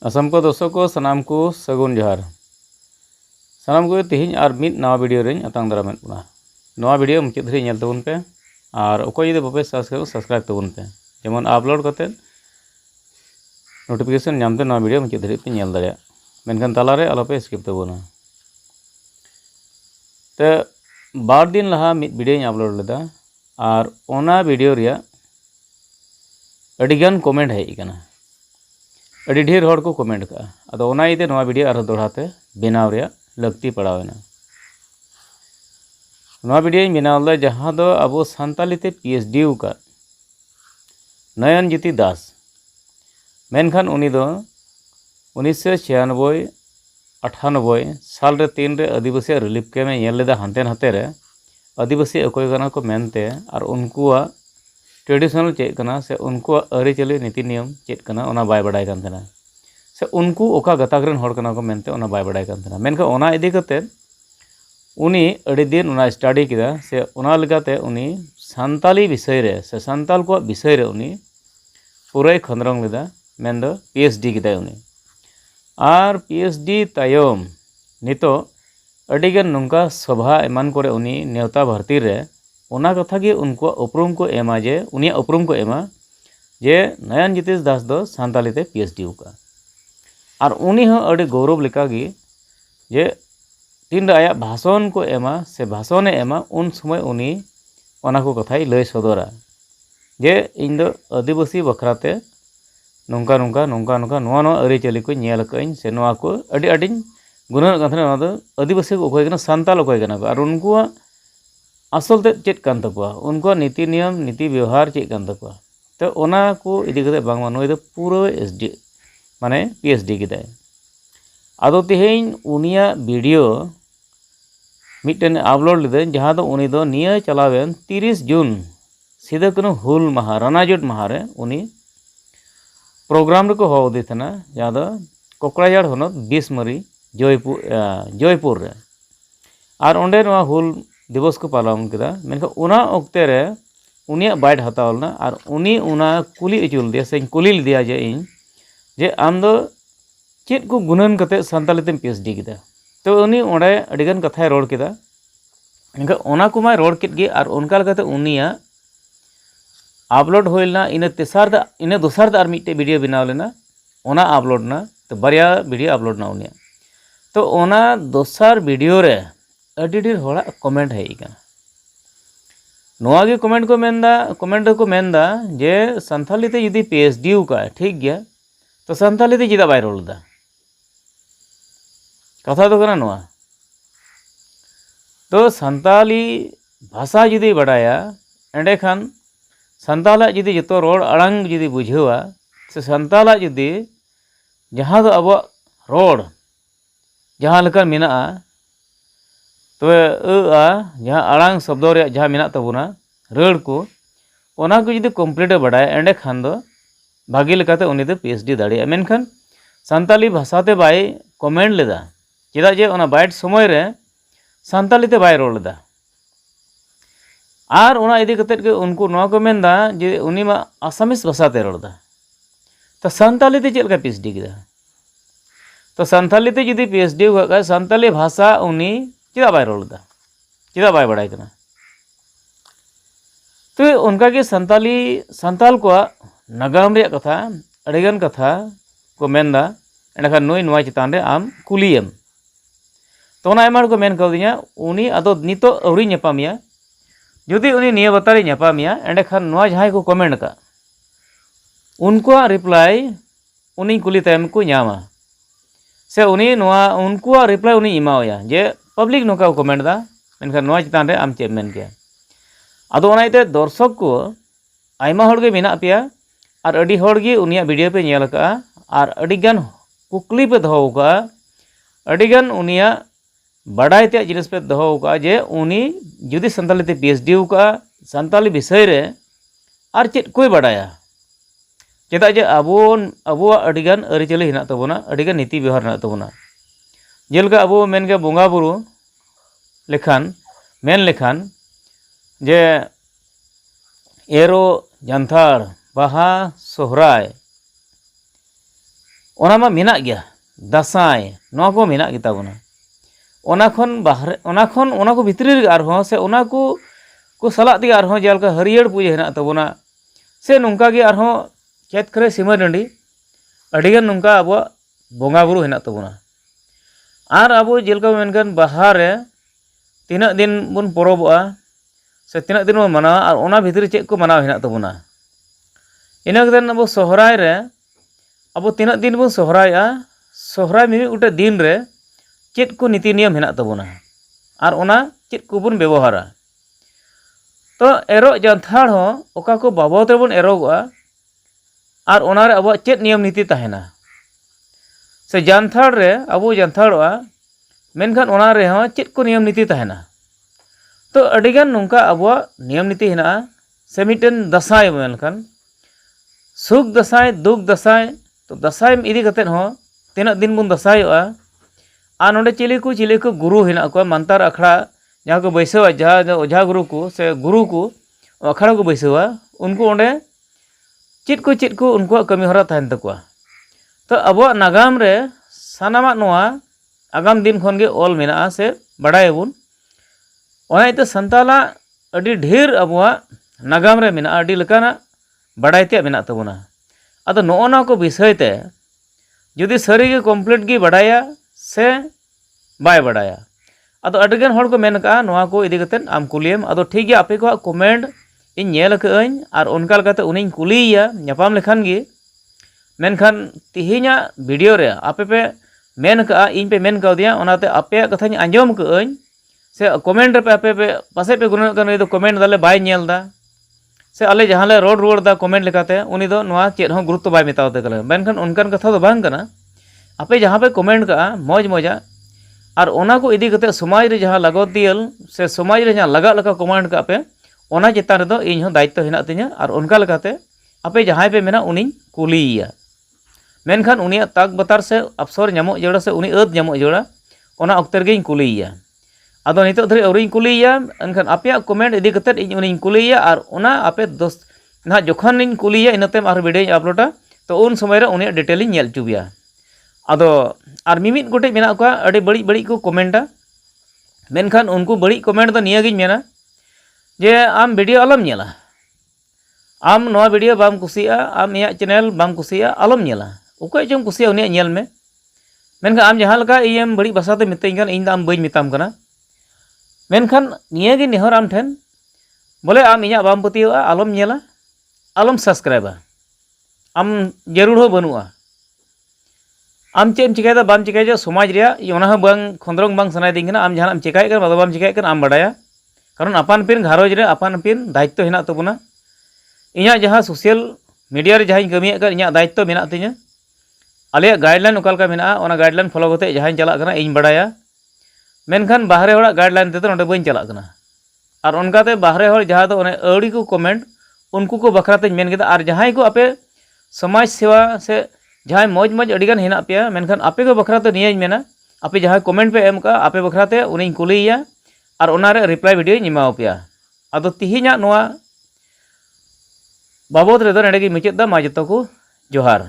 असम को दर्शक को सानाम को सगुन जोहार सानाम को तेहिं और मिद नवा वीडियो रें अतांग दारामेद बना नवा वीडियो मुचाद धरि नेल तबुन पे और अकोय जुदि बापे सब्सक्राइब तबुन पे जेमन अपलोड करते नोटिफिकेशन नामते नवा वीडियो मुचाद धरि पे नेल दाड़ेया मेनखान तालारे आलोपे स्किप तबुना तो बार दिन लहा मिद वीडियो अपलोड लेदा और ओना वीडियो रिया अडिगान कमेंट हेज कना अड़ी ढेर हर को कमेंट का अदो ओना इते नवा वीडियो आरो दोड़ाते बनाव रे लगती पड़ावेना नवा वीडियो बनाव दा जहां दो अबो सान्ताली ते पीएचडी का नयन ज्योति दास मेनखान उनी दो 1996 98 साल रे 3 रे आदिवासी रिलीफ कैम्प में नेल लेदा हानते नाते रे आदिवासी अकोय कना को मेनते और उनकुआ ट्रेडिशनल चेक कना से उनको आरिचाली नीति नियम चेक कना ओना बाय बडाय कान थेना से उनको ओका गताक रेन हर कना को मेनते ओना बाय बडाय कान थेना मेनका ओना इदी कते उनी अड़ी दिन ओना स्टडी किदा से ओना लगाते उनी सान्ताली विषय रे से सान्ताल को विषय रे उनी पूरा खंद्रंग लेदा मेनदो पीएचडी किदा उनी और पीएचडी तायम नितो अड़ीगान नोंका सभा एमान करे उनी नेवता भर्ती रे ओना कथा के उनको उपरुम को एमा जे उनिया उपरुम को एमा जे नयन ज्योति दास दो सान्ताली ते पीएचडी का और उनी हो अड़ी गौरव लेका गी जे तीन आया भाषण को एमा से भाषण एमा उन समय उनी ओना को कथाई लय सदरा जे इन दो आदिवासी बखराते नोंका नोंका नोंका नोंका नोआ नोआ आरिचाली को नेल कइं से नोआ को अड़ी अड़ी गुणन कथना नोआ दो आदिवासी को ओखय कना सान्ताल ओखय कना को और उनको असल ते चेक कान तकवा उनको नीति नियम नीति व्यवहार चेक कान तकवा तो ओना को इदी कते बांगमा नोय दो पूरा एसडी माने पीएचडी किदाय आदो तेहेन उनिया वीडियो मिटन अपलोड लेदे जहां दो उनी दो निया चलावेन 30 जून सीधा कनो हुल माहा रानाजुट माहा रे उनी प्रोग्राम रे को होदे थना जहां दो कोकराझाड़ होनत 20 मरी जयपुर रे और ओंडे नोआ हुल दिवस को पालन किया मेनका उना ओक्ते रे उनिया बाइट हतावलना और उनी उना कुली अचुल दिया से कुली लिया जे आम दो चेक को गुणन कते सान्ताली ते पीएचडी किदा तो उनी ओंडे अडिगान कथाय रोड किदा मेनका ओना कुमाय रोड किद गे और उनका लगाते उनिया अपलोड होइलना इने दोसर दा और मिटे वीडियो बनाव लेना ओना अपलोड ना तो बारिया वीडियो अपलोड ना उनिया तो ओना दोसर वीडियो रे अड़ी ढेर होड़ा कमेंट है नोआ गे कमेंट को मेनदा जे सान्ताली ते यदि पीएचडी का ठीक गया तो सान्ताली ते चिदा बाय रोलदा कथा तो कना नोआ तो सान्ताली भाषा यदि बडाया एंडे खान सान्ताला यदि जतो रोड अड़ांग यदि बुझेवा से सान्ताला यदि जहां दो अब रोड जहां लेका मेना तो जहाँ आड़ांग शब्द जहाँ मेना तबुना रड़ को ओना को यदि कम्प्लीट बडाय एंडे खान दो भागी लेकाते उनी दो पीएचडी दाड़िया मेनखान सान्ताली भाषाते बाय कमेंट लेदा चेदा जे ओना बाइट समय रे सान्ताली ते बाय रोड लेदा और ओना इदी कतेत के उनको नोआ को मेनदा जे उनी मा आसामीस भाषाते रोडदा तो सान्ताली ते चेद का पीएचडी किदा तो सान्ताली ते यदि पीएचडी का सान्ताली भाषा उनी चिदा बाय रोलदा चिदा बाय बडाय कना तो उनका के सान्ताल को नागाम रे कथा अड़ेगान कथा को मेनदा एंडा नुई नोआ चितान रे आम कुलियम तो ओना एमार को मेन कवदिया उनी आदो नितो अवरी नेपामिया यदि उनी निया बतारे नेपामिया एंडे खान नोआ जहां को कमेंट का उनको रिप्लाई उनी कुली तायम को न्यामा से उनी नोआ उनको रिप्लाई उनी इमावया जे पब्लिक नोका कमेंट दा मेनखान नोआ चितान रे आम चेद मेन गया आदो ओनाइते दर्शक को आयमा होड़ गे मेना पेया और अड़ी होड़ गे उनिया वीडियो पे नेल का और अड़ीगान कुकली पे दहो का अड़ीगान उनिया बडाय ते जिनिस पे दहो का जे उनी जुदी सान्ताली ते पीएचडी का सान्ताली विषय रे और चेद कोई बडाया चेदा जे अबो अड़ीगान आरिचाली हिना तबोना अड़ीगान नीति व्यवहार हिना तबोना जेलका अब मेन के बोंगा बुरु लेखान मेन लेखान जे एरो जानथार बाहा सोहराय ओना मा मेना गया दासाई नोआ को मेना गिता बोना ओना खन बाहरे ओना को भितरी रे आरहों से ओना को सलाह दी आरहों जेलका हरियर पूजा हेना तबोना से नोंका गे आरहों खेत करे सीमा डंडी अडिगन नोंका अब बोंगा बुरु हेना तबोना आर अब जेलका मेनकन बाहर रे तीना दिन बन परबोआ से तीना दिन बन मनावा और ओना भितरी चेक को मनाव हेना तबोना इना कदेन अब सोहराय रे अब तीना दिन बन सोहराया सोहराय मिमी उटे दिन रे चेक को नीति नियम हेना तबोना और ओना चेक को बन व्यवहारा तो एरो जानथाड़ हो ओका को बाबद रे बन एरोगआ और ओना रे अब चेक नियम नीति तहेना से जानथाड़ रे अब जानथाड़वा मेनखान ओना रे हो चेक को नियम नीति तहेना तो अडिगान नोंका अब नियम नीति हेना से मिटन दसाई मेनखान सुख दसाई दुख दसाई तो दसाई इदी कतेन हो तीना दिन बन दसाईओआ आ नोंडे चिली को गुरु हेना को मंतर अखड़ा जहाँ को बैसवा जहाँ ओझा गुरु को से गुरु को अखड़ा को बैसवा उनको ओंडे चेक को उनको कमी हरा तहन तकुआ तो अब नागाम रे सानामा नोआ आगाम दिन खन गे ऑल मेना से बड़ायबुन ओनाइते संताला अडी ढेर अब नागाम रे मेना अडी लकाना बड़ायते मेना तबुना अदो नोना को विषय ते जुदी सरी गे कम्प्लीट गे बड़ाया से बाय बड़ाया अदो अडगन हर को मेन का नोआ को इदी कतेन आम कुलियम अदो ठीक गे आपे को कमेंट इन नेल कअñ और उनका लकाते उनिन कुलिया न्यापाम लेखान गे मेनखान तिहिना वीडियो रे आपे पे मेन का इन पे मेन काउदिया ओनाते आपे कथानी आंजम कअñ से कमेंट पे आपे पे पासे पे गुण का दो कमेंट दाले बाय नेलदा से आले जहां ले रोड रोड दा कमेंट लेकाते उनी दो नोआ चेत हो गुरुत्व बाय मेतावते कले मेनखान उनकान कथा दो बांग कना आपे जहां पे कमेंट का मौज मौजा और ओना को इदी कते समाज रे जहां लागोतियल से समाज रे जहां लगा लगा कमेंट का पे ओना चितान रे दो इन हो दायित्व हेना तिया और उनका लेकाते आपे जहां पे मेना उनी कुलिया मेनखान उनिया ताक बतार से अवसर ᱧᱟᱢᱚᱜ जोड़ा से उनी अद ᱧᱟᱢᱚᱜ जोड़ा ओना अक्तर गे कुलिया आदो नितो धरी अवरी कुलिया एनखान आपे कमेंट इदी कते इन उनी कुलिया और ओना आपे दोस्त ना जखन इन कुलिया इनतेम आर वीडियो अपलोडा तो उन समय रे उनी डिटेल इन नेल चुबिया आदो आर मिमित गोटे मेना को अडी बड़ी बड़ी को कमेंटा मेनखान उनको बड़ी कमेंट दो निया गिन मेना जे आम वीडियो अलम नेला आम नोआ वीडियो बाम कुसिया आम इया चैनल बाम कुसिया अलम नेला उको चम कुसिया उनी नेल में मेनखान आम जहां लका इयम बड़ी भाषाते मितई खान इन आम बई मिताम कना मेनखान निया गे नेहर आम ठेन बोले आम इया बाम पतिया अलम नेला अलम सब्सक्राइबा आम जरूर हो बनुआ आम चेम चिकायदा बाम चिकाय समाज रे ओना हो बांग खंद्रंग बांग सनाय दिंगना आम जहां आम चिकाय कर बादा बाम चिकाय कर आम बड़ाया कारण अपान पिन घारोज रे अपान पिन दायित्व हेना तबुना इया जहां सोशल मीडिया रे जहां कमिया कर इया दायित्व मेना तिया आले गाइडलाइन ओकालका मेना ओना गाइडलाइन फॉलो कते जहां चला कना इन बड़ाया मेनखान बाहरे होड़ा गाइडलाइन तेतो नोडे बइन चला कना और उनकाते बाहरे होड़ जहां तो ओने अड़ी को कमेंट उनको को बखराते मेन केदा और जहां को आपे समाज सेवा से जहां मौज मौज अडिगान हेना पे मेनखान आपे को बखराते निया मेना आपे जहां कमेंट पे एम का आपे बखराते उनी कुलिया और ओना रे रिप्लाई वीडियो निमाव पे आदो तिहिना नोआ बाबद रे दो नेडे गे मुचाद दा मा जतो को जोहार।